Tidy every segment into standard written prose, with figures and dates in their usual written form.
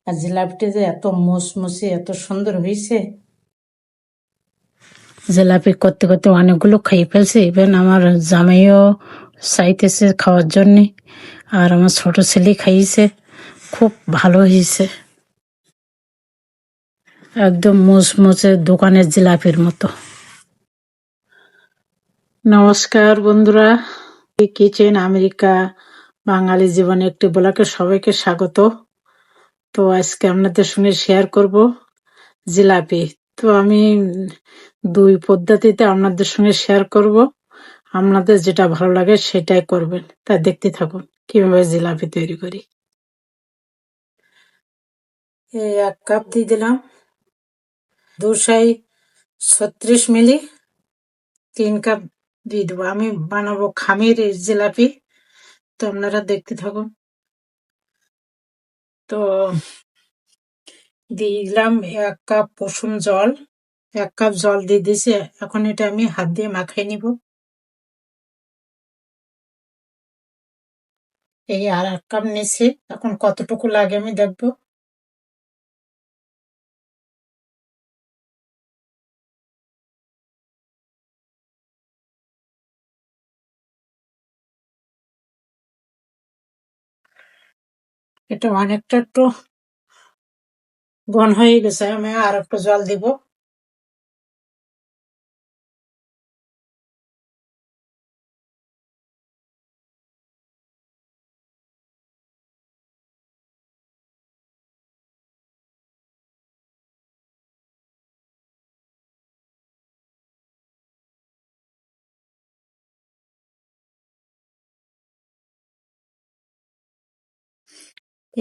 আর জিলাপিটা যে এত মুসমুসে এত সুন্দর হয়েছে। জিলাপি করতে করতে অনেকগুলো খেয়ে ফেলছে, ইভেন আমার জামাইও চাইতেছে খাওয়ার জন্যে, আর আমার ছোট ছেলে খাইছে। খুব ভালো হয়েছে, একদম মুসমুসে দোকানের জিলাপির মতো। নমস্কার বন্ধুরা, কিচেন আমেরিকা বাঙালি জীবনে একটি ব্লগে সবাইকে স্বাগত। তো আজকে আপনাদের সঙ্গে শেয়ার করব জিলাপি। তো আমি দুই পদ্ধতিতে আপনাদের সঙ্গে শেয়ার করব, আপনাদের যেটা ভালো লাগে সেটাই করবেন। তা দেখতে থাকুন কিভাবে জিলাপি তৈরি করি। এই 1 কাপ দিয়ে দিলাম 236 মিলি। 3 কাপ দিয়ে দেবো। আমি বানাবো খামির জিলাপি, তো আপনারা দেখতে থাকুন। তো দিয়ে দিলাম 1 কাপ কুসুম জল। 1 কাপ জল দিয়ে দিয়েছি। এখন এটা আমি হাত দিয়ে মাখিয়ে নিব। এই আর 1 কাপ নিয়েছি, এখন কতটুকু লাগে আমি দেখবো। এটা অনেকটা একটু ঘন হয়ে গেছে, আমি আর একটু জল দিব।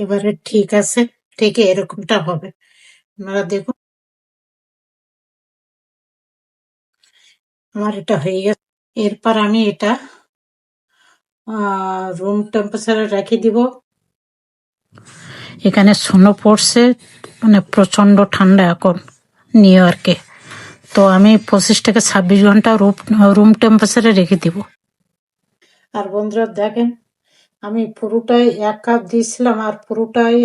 এবারে ঠিক আছে, ঠিক এরকমটা হবে। আপনারা দেখুন, আমার এটা হয়ে গেছে। এরপর আমি এটা রুম টেম্পারেচারে রেখে দিব। এখানে স্নো পড়ছে, মানে প্রচন্ড ঠান্ডা এখন নিউ ইয়র্কে। তো আমি 25 থেকে 26 ঘন্টা রুম টেম্পারেচারে রেখে দিব। আর বন্ধুরা দেখেন, আমি পুরোটাই 1 কাপ দিয়েছিলাম, আর পুরোটাই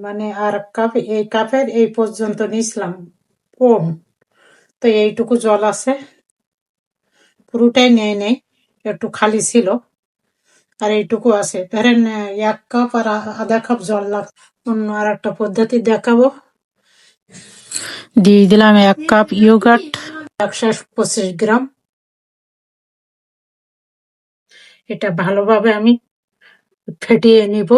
মানে আর কাপ, এই কাপের এই পর্যন্ত নিয়েছিলাম কম। তো এইটুকু জল আছে, পুরোটাই নেই নেই, একটু খালি ছিল। আর এইটুকু আছে, ধরেন 1 কাপ আর আধা কাপ জল লাগবে। অন্য আর একটা পদ্ধতি দেখাবো। দিয়ে দিলাম 1 কাপ ইয়োগার্ট, 125 গ্রাম। এটা ভালোভাবে আমি ফেটিয়ে নিব।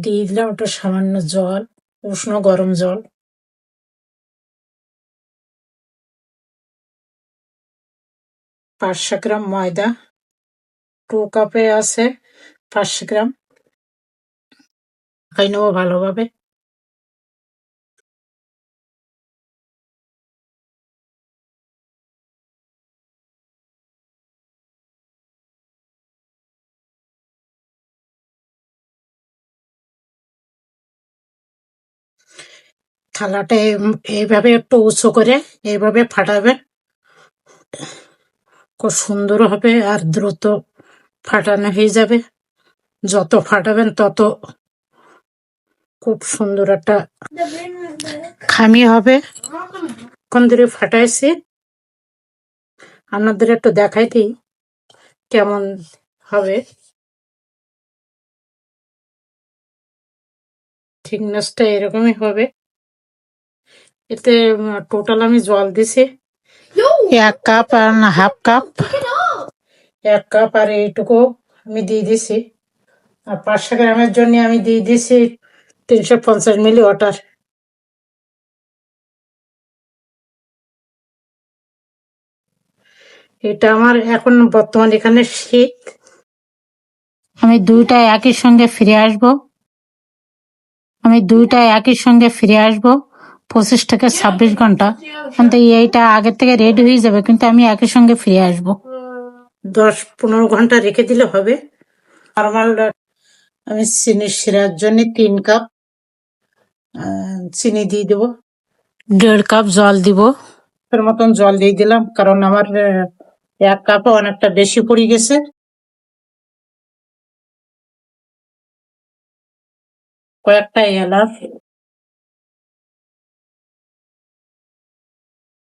দিয়ে দিলাম একটু সামান্য জল, উষ্ণ গরম জল। 500 গ্রাম ময়দা, 2 কাপে আছে 500 গ্রাম। খাই নেবো ভালোভাবে। থালাটা এইভাবে একটু উঁচু করে এইভাবে ফাটাবেন, খুব সুন্দর হবে আর দ্রুত ফাটানো হয়ে যাবে। যত ফাটাবেন তত খুব সুন্দর একটা খামি হবে। কোন ধরে ফাটাইছি আপনাদের একটু দেখাই দিই কেমন হবে। থিকনেসটা এরকমই হবে। এতে টোটাল আমি জল দিছি 1 কাপ আর না হাফ কাপ। 1 কাপ আর এইটুকু আমি দিয়ে দিছি। আর 500 গ্রামের জন্য আমি দিয়ে দিছি 350 মিলি ওয়াটার। এটা আমার এখন বর্তমান এখানে শীত। আমি দুইটা একই সঙ্গে ফিরে আসব। 25 থেকে 26 ঘন্টা, কিন্তু এইটা আগের থেকে রেডি হয়ে যাবে, কিন্তু আমি একই সঙ্গে ফিরে আসব। 10-15 ঘন্টা রেখে দিলে হবে। নর্মাল আমি চিনি শিরার জন্য 3 কাপ চিনি দিয়ে দেবো। 1.5 কাপ জল দিব। এর মতন জল দিয়ে দিলাম, কারণ আমার 1 কাপে অনেকটা বেশি পড়ে গেছে। কয়েকটা এলাচ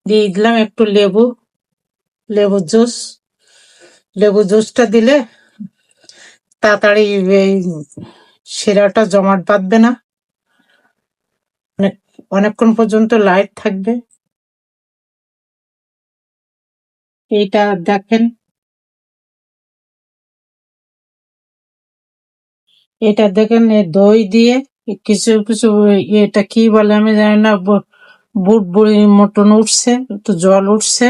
দিয়ে দিলাম, একটু লেবু জুসটা দিলে তাড়াতাড়ি এই শিরাটা জমাট বাঁধবে না, অনেক অনেকক্ষণ পর্যন্ত লাইট থাকবে। এইটা দেখেন, দই দিয়ে কিছু কিছু এটা কি বলে আমি জানি না, বুট বুড়ি মতন উঠছে, একটু জল উঠছে।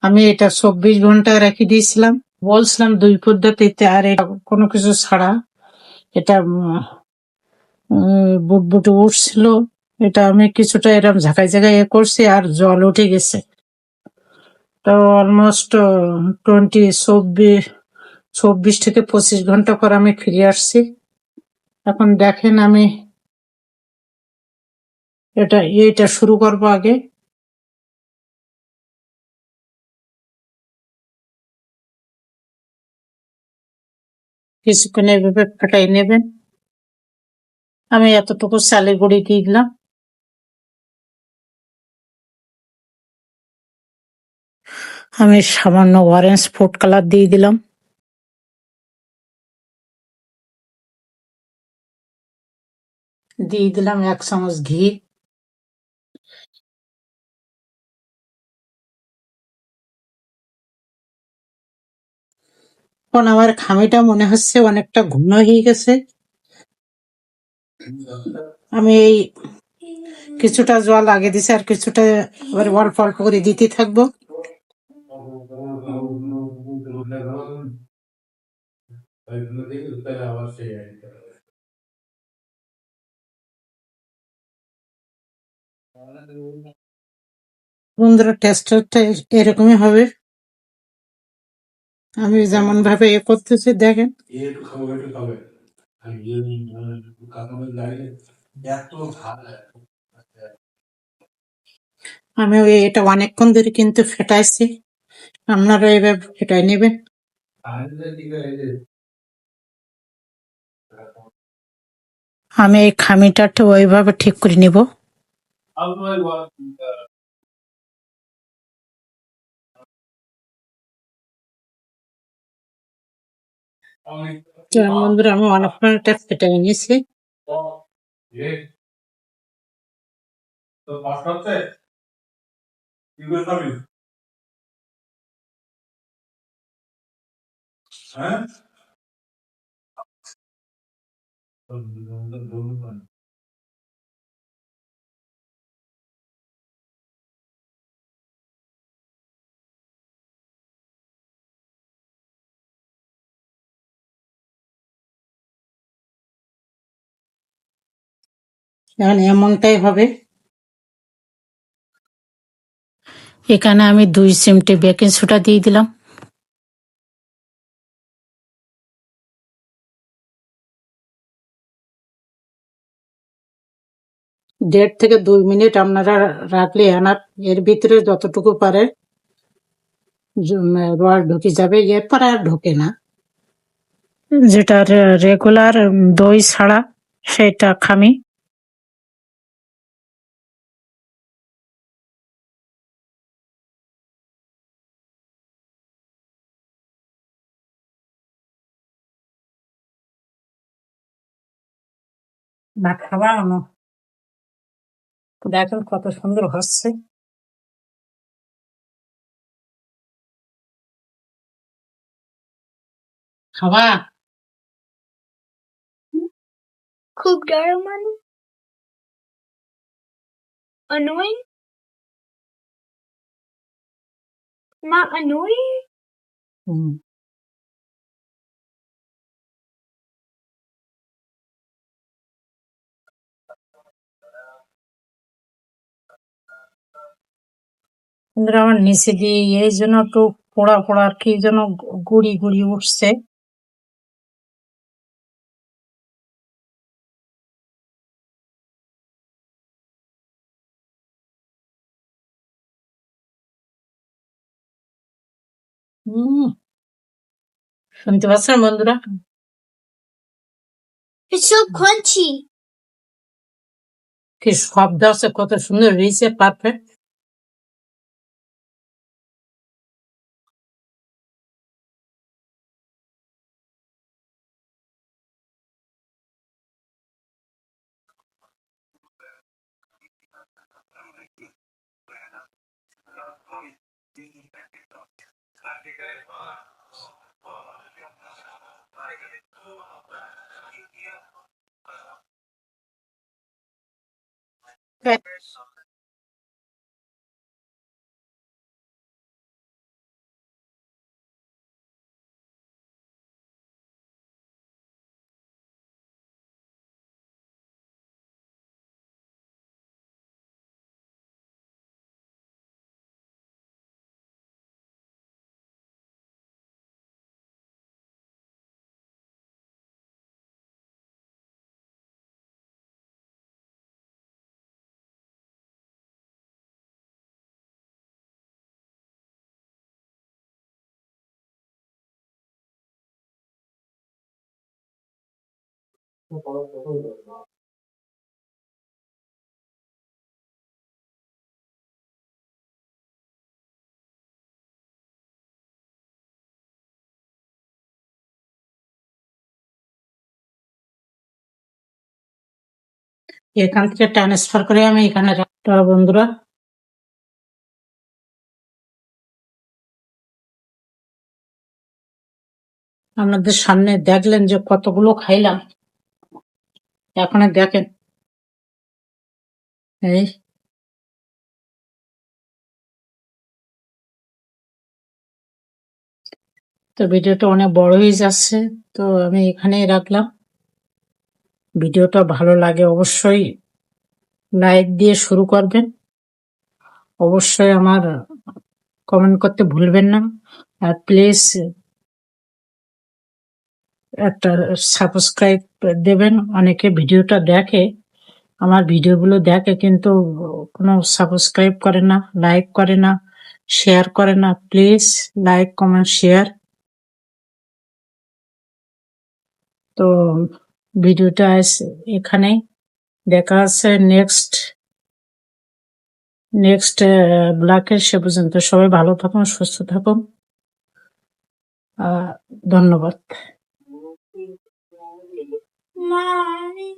আমি এটা 24 ঘন্টা রেখে দিয়েছিলাম, বলছিলাম 2 পদ্ধতিতে, আর এটা কোনো কিছু ছাড়া এটা বুটবুটে উঠছিল। এটা আমি কিছুটা এরকম ঝাঁকাই ঝাঁকাই করছি, আর জল উঠে গেছে। তো অলমোস্ট 24 থেকে 25 ঘন্টা পর আমি ফিরে আসছি। এখন দেখেন, আমি এটা শুরু করবো আগে। কিছুক্ষণ এভাবে ফাটাই নেবেন। আমি এতটুকু চালের গুঁড়ি দিয়ে দিলাম। আমি সামান্য অরেঞ্জ ফুড কালার দিয়ে দিলাম। দিয়ে দিলাম 1 চামচ ঘি। এখন আমার খামিটা মনে হচ্ছে অনেকটা ঘন হয়ে গেছে। আমি এই কিছুটা জল আগে দিছি, আর কিছুটা এবার অল্প অল্প করে দিতে থাকবো। বন্ধুরা, টেস্টারটা এরকমই হবে। আমি যেমন ভাবে করতেছি দেখেন। আমি এটা অনেকক্ষণ ধরে কিন্তু ফেটাইছি, আপনারা এবার ফেটাই নেবেন। আমি এই খামিটা ওইভাবে ঠিক করে নিব। বন্ধুরা, আমি অনেকক্ষণ এটা ফেটাই নিয়েছি। এখন এমনটাই হবে। এখানে আমি 2 চিমটে বেকিং সোডা দিয়ে দিলাম। 1.5 থেকে 2 মিনিট আপনারা রাখলে এনার, এর ভিতরে যতটুকু পারে রস ঢুকে যাবে, এরপর আর ঢোকে না। যেটা রেগুলার দই ছাড়া সেটা খামি। ভাত খাওয়া দেখেন কত সুন্দর হচ্ছে। খাওয়া খুব গরম মানে annoying? Not annoying? আমার নিচে দিয়ে এই জন্য একটু পোড়া পোড়া কি যেন গুড়ি গুড়ি উঠছে। শুনতে পাচ্ছেন বন্ধুরা? It's so crunchy. কি শব্দ আছে, কত সুন্দর হয়েছে, পারফেক্ট। এখান থেকে ট্রান্সফার করে আমি এখানে রাখতে হবে বন্ধুরা। আপনাদের সামনে দেখলেন যে কতগুলো খাইলাম, এখন দেখেন এই। তো ভিডিওটা অনেক বড় হয়ে যাচ্ছে, তো আমি এখানেই রাখলাম। ভিডিওটা ভালো লাগে অবশ্যই লাইক দিয়ে শুরু করবেন, অবশ্যই আমার কমেন্ট করতে ভুলবেন না, আর প্লিজ একটা সাবস্ক্রাইব দেবেন। অনেকে ভিডিওটা দেখে, আমার ভিডিওগুলো দেখে, কিন্তু কোনো সাবস্ক্রাইব করে না, লাইক করে না, শেয়ার করে না। Please like, comment, share. তো ভিডিওটা এখানেই, দেখা আছে নেক্সট ব্লগে। সে পর্যন্ত সবাই ভালো থাকুন, সুস্থ থাকুন। ধন্যবাদ। Mommy.